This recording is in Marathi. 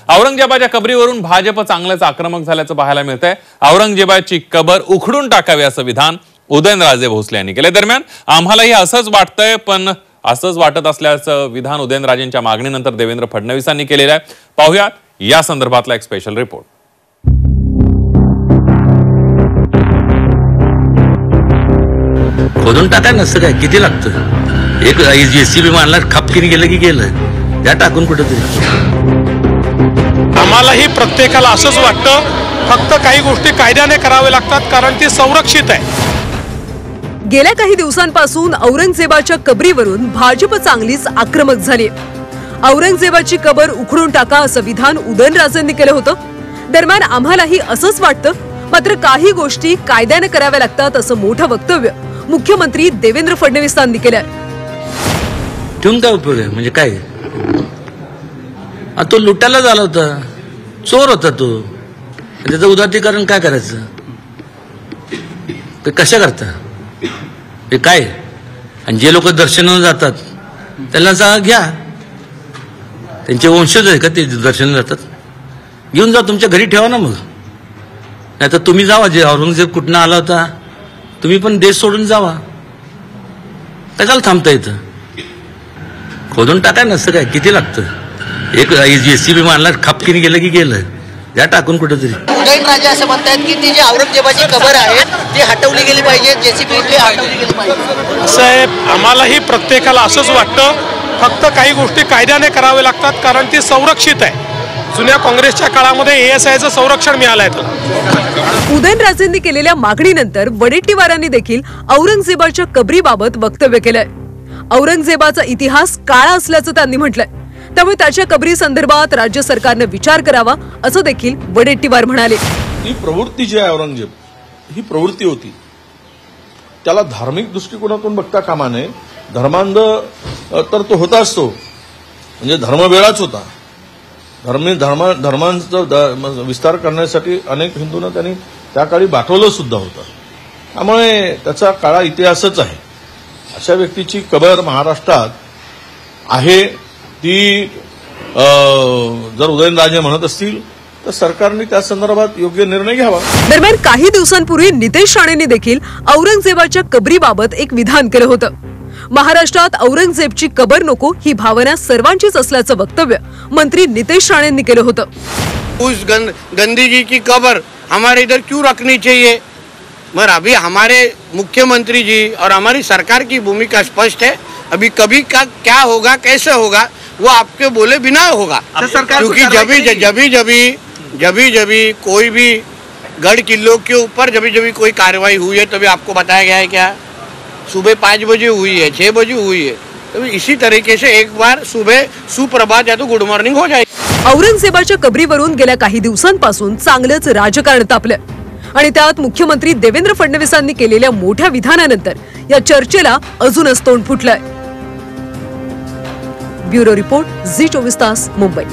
औरंगजेबाच्या कबरीवरून भाजप चांगलंच आक्रमक झाल्याचं पाहायला मिळतंय। औरंगजेबाची कबर उखडून टाकावी असं विधान उदयनराजे भोसले यांनी केले। दरम्यान आम्हालाही असंच वाटतंय, पण असंच वाटत असल्याचं विधान उदयनराजेंच्या मागणीनंतर देवेंद्र फडणवीसांनी केलेलं आहे। पाहूयात या संदर्भातला एक स्पेशल रिपोर्ट। खोदून टाकायला नसतं काय, किती लागतं? एक जेसीबी मारला, खपकीने गेलं की गेलं, त्या टाकून कुठेतरी। आम्हालाही प्रत्येकाला असंच वाटतं, फक्त काही गोष्टी कायद्याने करावे लागतात, कारण ती संरक्षित आहे। गेल्या काही दिवसांपासून औरंगजेबाच्या कबरीवरून भाजप चांगलीच आक्रमक झाली। औरंगजेबाची कबर उखडून टाका असं विधान उदयनराजेंनी केलं होतं। दरम्यान आम्हालाही असंच वाटतं, मात्र काही गोष्टी कायद्याने कराव्या लागतात असं मोठं वक्तव्य मुख्यमंत्री देवेंद्र फडणवीसांनी केलंय। ठेवून काय उपयोग आहे? म्हणजे काय, तो लुटायला झाला होता, चोर होता तो, त्याचं उदात्तीकरण काय करायचं? ते कशा करता हे काय? आणि जे लोक दर्शनाला जातात त्यांना सांगा घ्या, त्यांचे वंशज आहे का ते दर्शनाला जातात? घेऊन जा, तुमच्या घरी ठेवा ना। मग नाही तर तुम्ही जावा, जे औरंगजेब कुठनं आला होता, तुम्ही पण देश सोडून जावा, कशाला थांबता येतं? खोदून टाकायला नसतं काय, किती लागतं? एक जेसीबी मारला, खपकीने गेलं की गेलं, या टाकून कुठेतरी। उदयनराजे असं म्हणतात की ती जी औरंगजेबाची कबर आहे ती हटवली गेली पाहिजे, जेसीबी हटवली गेली पाहिजे। असं आहे, आम्हालाही प्रत्येकाला असंच वाटतं, फक्त काही गोष्टी कायद्याने करावे लागतात, कारण ती संरक्षित आहे। जुन्या काँग्रेसच्या काळामध्ये ASIचं संरक्षण मिळालंय त्याला। उदयनराजेंनी केलेल्या मागणीनंतर वडेट्टीवारांनी देखील औरंगजेबाच्या कबरीबाबत वक्तव्य केलंय। औरंगजेबाचा इतिहास काळा असल्याचं त्यांनी म्हटलंय, त्यामुळे त्याच्या कबरी संदर्भात राज्य सरकारने विचार करावा असं देखील वडेट्टीवार म्हणाले। ही प्रवृत्ती जी आहे औरंगजेब, ही प्रवृत्ती होती, त्याला धार्मिक दृष्टिकोनातून बघता कामा नये। धर्मांध तर तो होताच, तो म्हणजे धर्म वेळाच होता। धर्मांचा विस्तार करण्यासाठी अनेक हिंदूंना त्यांनी त्या काळी पाठवलं सुद्धा होतं, त्यामुळे त्याचा काळा इतिहासच आहे। अशा व्यक्तीची कबर महाराष्ट्रात आहे, ती जर उदयनराजे म्हणत असतील तर सरकारने त्या संदर्भात योग्य निर्णय घ्यावा। दरम्यान काही दिवसांपूर्वी नितेश राणेंनी देखील औरंगजेबाच्या कबरीबाबत एक विधान केलं होतं। महाराष्ट्रात औरंगजेबची कबर नको ही भावना सर्वांचीच असल्याचं वक्तव्य मंत्री नितेश राणेंनी केलं होतं। उस गंदी जी की कबर हमारे इधर क्यों रखनी चाहिए? मगर अभी हमारे मुख्यमंत्री जी और हमारी सरकार की भूमिका स्पष्ट है। अभी कभी का क्या होगा, कैसे होगा, वो आपके बोले बिना होगा, क्योंकि जब कोई भी गढ़ किल्लों के ऊपर जब कोई कार्रवाई हुई है तभी आपको बताया गया है क्या? सुबह 5 बजे हुई है, 6 बजे हुई है, तो इसी तरीके से एक बार सुबह सुप्रभात या तो गुड मॉर्निंग हो जाएगी। औरंगजेबाच्या कबरीवरून गेल्या काही दिवसांपासून चांगलंच राजकारण तापलं आणि त्यात मुख्यमंत्री देवेंद्र फडणवीसांनी केलेल्या मोठ्या विधानानंतर या चर्चेला अजूनच तोंड फुटलंय। ब्युरो रिपोर्ट, झी 24 तास, मुंबई।